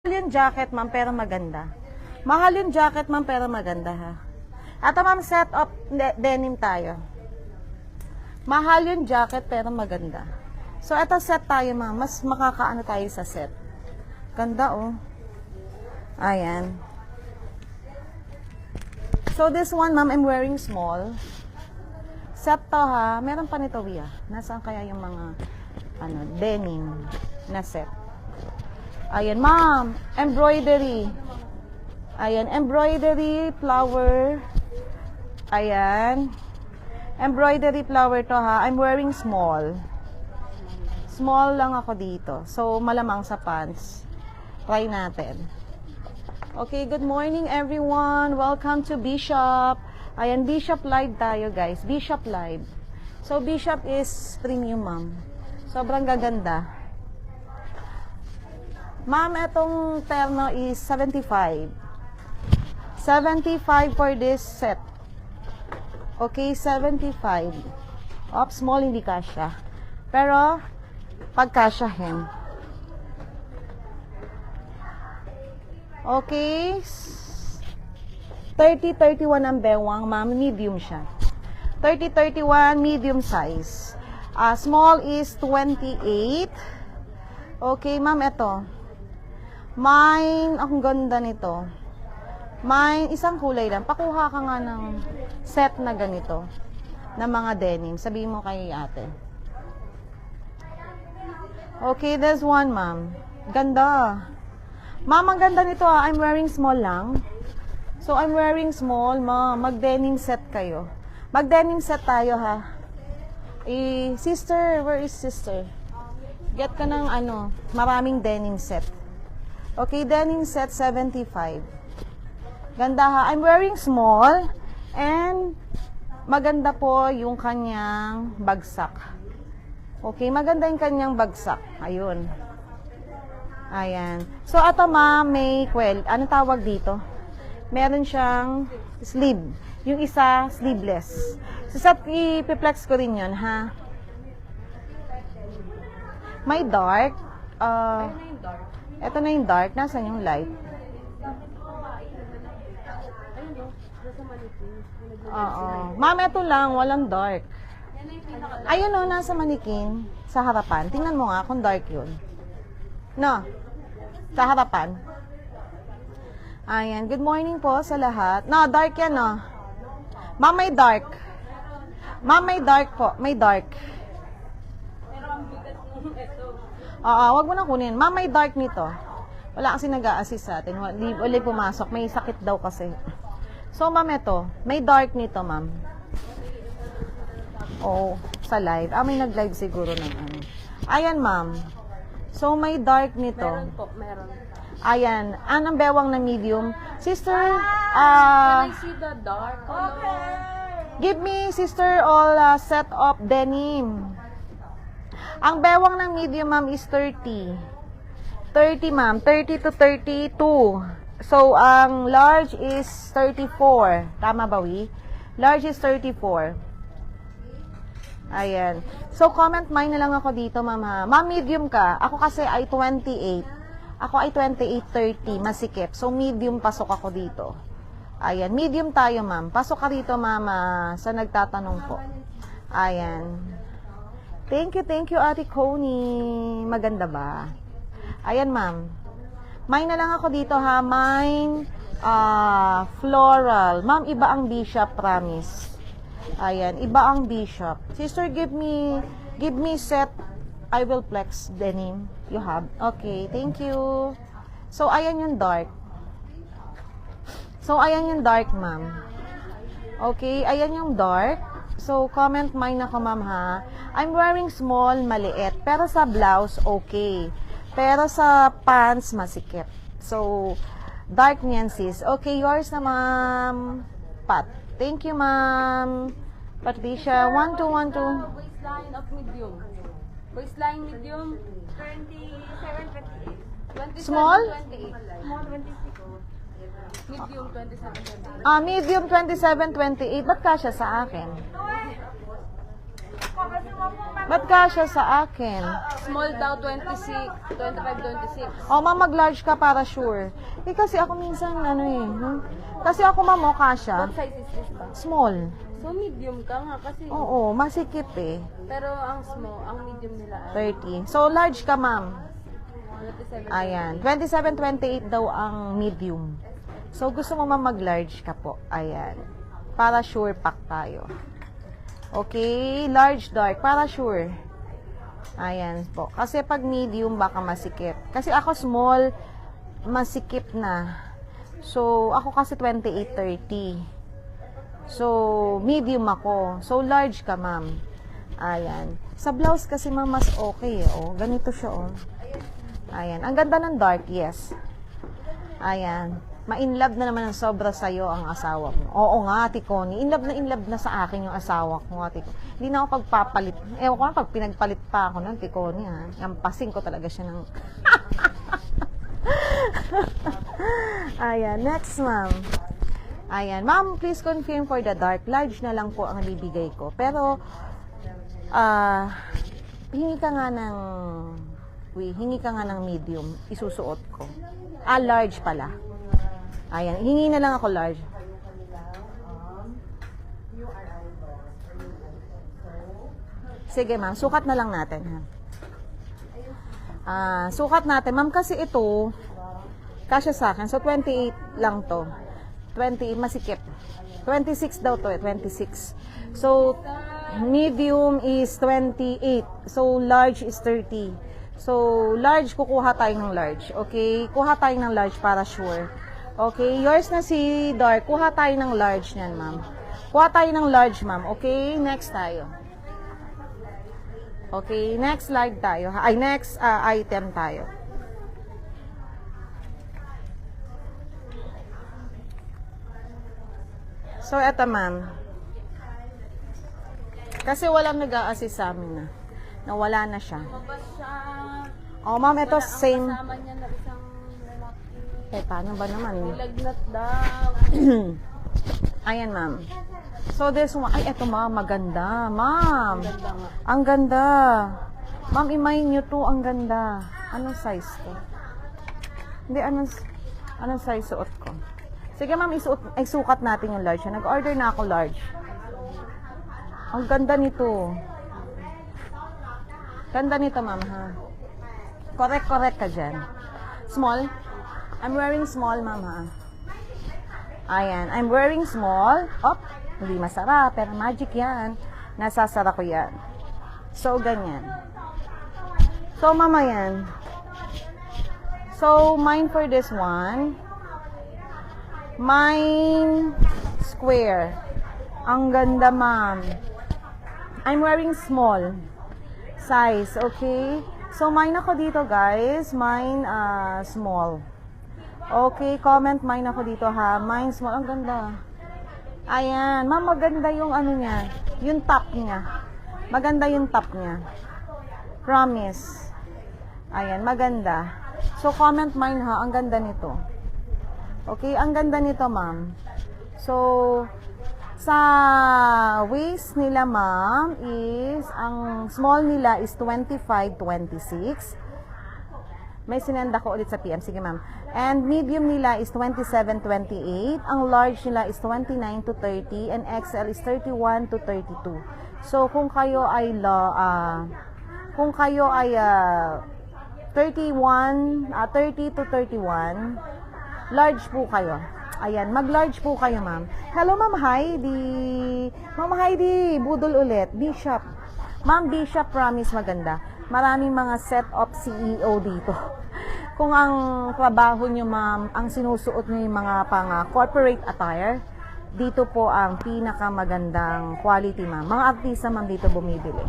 Yung jacket, ma'am, pero maganda. Mahal yung jacket, ma'am, pero maganda, ha. Ito, ma'am, set of denim tayo. Mahal yung jacket, pero maganda. So, ito set tayo, ma'am. Mas makakaano tayo sa set. Ganda, oh. Ayan. So, this one, ma'am, I'm wearing small. Set to, ha. Meron pa nito, Wia. Nasaan kaya yung mga, denim na set? Ayan, ma'am. Embroidery. Ayan, embroidery, flower. Ayan. Embroidery flower to, ha. I'm wearing small. Small lang ako dito. So, malamang sa pants. Try natin. Okay, good morning, everyone. Welcome to Bishop. Ayan, Bishop Live tayo, guys. Bishop Live. So, Bishop is premium, ma'am. Sobrang gaganda. Ma'am, itong terno is 75. 75 for this set. Okay, 75. Small, hindi kasya. Pero, pagkasyahin. Okay. 30-31 ang bewang, ma'am. Medium siya. 30-31, medium size. Small is 28. Okay, ma'am, ito. Mine, ang ganda nito. Mine, isang kulay lang. Pakuha ka nga ng set na ganito. Na mga denim. Sabihin mo kay ate. Okay, there's one, ma'am. Ganda. Ma'am, ang ganda nito, ha. I'm wearing small lang. So, I'm wearing small, ma'am. Mag-denim set kayo. Mag-denim set tayo, ha. Sister, where is sister? Get ka ng, maraming denim set. Okay, denim set 75. Ganda, ha. I'm wearing small and maganda po yung kanyang bagsak. Okay, maganda yung kanyang bagsak. Ayun. Ayan. So, ito, ma'am, may anong tawag dito? Meron siyang sleeve. Yung isa, sleeveless. So, i-flex ko rin yun, ha? May dark. Ito na yung dark. Nasaan yung light? Oo. Ma'am, ito lang. Walang dark. Ayun o, nasa manikin. Sa harapan. Tingnan mo nga kung dark yun. No? Sa harapan. Ayan. Good morning po sa lahat. No, dark yan, no? Ma'am, may dark. Ma'am, may dark po. May dark. Wag mo na kunin. Ma'am, may dark nito. Wala kasi nag-a-assist sa atin. Wala pumasok. May sakit daw kasi. So, ma'am, ito. May dark nito, ma'am. Sa live. May nag-live siguro ng ano. Ayan, ma'am. So, may dark nito. Meron po, meron. Ayan. Anong bewang na medium? Sister, Can I see the dark color? give me, sister, all set of denim. Ang bewang ng medium, ma'am, is 30. 30, ma'am. 30 to 32. So, ang large is 34. Tama ba, Wi? Large is 34. Ayan. So, comment mine na lang ako dito, ma'am, ha. Ma'am, medium ka. Ako kasi ay 28. Ako ay 28-30. Masikip. So, medium pasok ako dito. Ayan. Medium tayo, ma'am. Pasok ka dito, ma'am, sa nagtatanong po. Ayan. Thank you, Ate Connie. Maganda ba? Ayan, ma'am. Mine na lang ako dito, ha. Mine, floral. Ma'am, iba ang Bishop, promise. Ayan, iba ang Bishop. Sister, give me set. I will flex denim. You have? Okay, thank you. So, ayan yung dark. So, ayan yung dark, ma'am. Okay, ayan yung dark. So, comment mine ako, ma'am, ha. I'm wearing small, maliit. Pero sa blouse, okay. Pero sa pants, masikip. So, dark niyan, sis. Okay, yours na, ma'am. Pat. Thank you, ma'am. Patricia, 1212. Waistline of medium. Waistline medium. 27-28. Small? 27-28. Small 26. Medium 27-28. Medium 27-28. Ba't kasya sa akin? Ba't kasya sa akin? Small daw, 26. 25, 26. O, ma'am, mag-large ka para sure. Eh, kasi ako minsan, ano eh. Kasi ako, ma'am, kasya. What size is this ba? Small. So, medium ka nga kasi. Oo, masikip eh. Pero ang small, ang medium nila ay 30. So, large ka, ma'am. 27. Ayan. 27, 28 daw ang medium. So, gusto mo, ma'am, mag-large ka po. Ayan. Para sure pack tayo. Okay, large dark para sure. Ayan po. Kasi pag medium baka masikip. Kasi ako small, masikip na. So, ako kasi 28, 30. So, medium ako. So, large ka, ma'am. Ayan. Sa blouse kasi, ma'am, mas okay. Oh, ganito siya, oh. Ayan. Ang ganda ng dark, yes. Ayan. Ma-inlove na naman ng sobra sa'yo ang asawa mo. Oo nga, Ate Connie. In love na sa akin yung asawa ko, Ate Connie. Hindi na ako pagpapalit. Ewan ko nga, pag pinagpalit pa ako ng Ate Connie, ha. Yampasing ko talaga siya ng... Ayan, next, ma'am. Ayan, ma'am, please confirm for the dark. Large na lang po ang bibigay ko. Pero, hingi ka nga ng medium. Isusuot ko. Large pala. Ayan, hingi na lang ako large. Sige, ma'am, sukat na lang natin, ha. Sukat natin, ma'am, kasi ito, kasya sa akin. So, 28 lang to. 20, masikip. 26 daw to, 26. So, medium is 28. So, large is 30. So, large, kukuha tayo ng large. Okay? Kuha tayo ng large para sure. Okay? Yours na si dark. Kuha tayo ng large niyan, ma'am. Kuha tayo ng large, ma'am. Okay? Next tayo. Okay? Next slide tayo. Ay, next item tayo. So, eto, ma'am. Kasi walang nag-a-assist sa amin na. Nawala na siya. Mabas siya. Oh, ma'am, ito same. Kasama niya na isang lalaki. Eh, paano ba naman? Nilagnat daw. Ayan, ma'am. So, this one. Ay, eto, ma'am. Maganda. Ma'am. Ganda nga. Ang ganda. Ma'am, imay nyo to. Ang ganda. Anong size to? Hindi, anong size suot ko? Sige, ma'am, isukat natin yung large. Nag-order na ako large. Ang ganda nito. Ganda nito, ma'am, ha? Correct ka dyan. Small? I'm wearing small, ma'am, ha? Ayan. I'm wearing small. Op, hindi masarap, pero magic yan. Nasasara ko yan. So, ganyan. So, mama yan. So, mine for this one. Mine square. Ang ganda, ma'am. I'm wearing small size, okay? So, mine ako dito, guys. Mine, small. Okay, comment mine ako dito, ha? Mine small. Ang ganda. Ayan. Ma'am, maganda yung ano niya. Yung top niya. Maganda yung top niya. Promise. Ayan, maganda. So, comment mine, ha? Ang ganda nito. Okay, ang ganda nito, ma'am. So, sa waist nila, ma'am, is, ang small nila is 25, 26. May sinend ako ulit sa PM. Sige, ma'am. And medium nila is 27, 28. Ang large nila is 29 to 30. And XL is 31 to 32. So, kung kayo ay 30 to 31, large po kayo. Ayan, mag-large po kayo, ma'am. Hello, Ma'am Heidi. Ma'am Heidi, budol ulit. Bishop. Ma'am Bishop, promise maganda. Maraming mga set-up CEO dito. Kung ang trabaho nyo, ma'am, ang sinusuot nyo yung mga corporate attire, dito po ang pinakamagandang quality, ma'am. Mga artista, ma'am, dito bumibili.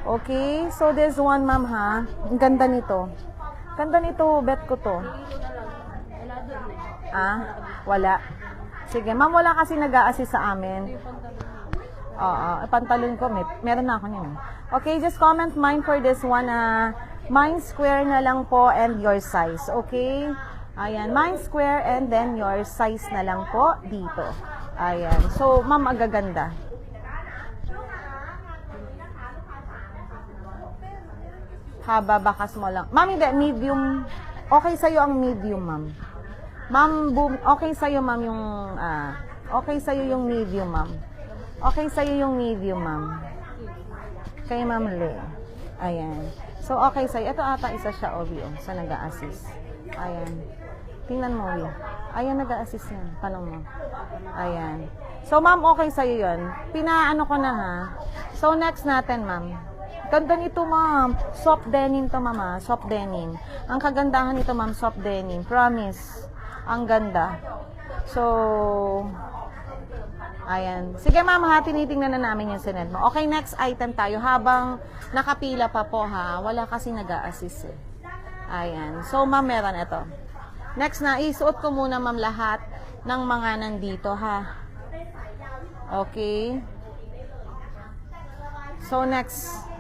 Okay? So, there's one, ma'am, ha? Ang ganda nito. Ganda nito, bet ko to. Wala. Sige, ma'am, wala kasi nag-a-assist sa amin. Oo, pantalon ko, meron na ako niyan. Okay, just comment mine for this one. Mine square na lang po and your size. Okay? Ayan, mine square and then your size na lang po dito. Ayan. So, ma'am, agaganda. Haba, baka small lang. Ma'am, hindi, medium. Okay sa'yo ang medium, ma'am. Ma'am, boom, okay sa'yo, ma'am, yung, okay sa'yo yung medium, ma'am. Okay sa'yo yung medium, ma'am. Kay Ma'am Le. Ayan. So, okay sa'yo. Ito ata isa siya, OBO, sa nag-a-assist. Ayan. Tingnan mo, Will. Ayan, nag-a-assist yan. Tanong mo. Ayan. So, ma'am, okay sa'yo yun. Pinaano ko na, ha? So, next natin, ma'am. Ganda nito, ma'am. Soft denim to, mama. Soft denim. Ang kagandahan nito, ma'am, soft denim. Promise. Ang ganda. So, ayan. Sige, ma'am, ha. Tinitingnan na namin yung sined mo. Okay, next item tayo. Habang nakapila pa po, ha. Wala kasi nag-a-assist, eh. Ayan. So, ma'am, meron ito. Next na, isuot ko muna, ma'am, lahat ng mga nandito, ha. Okay. So, next.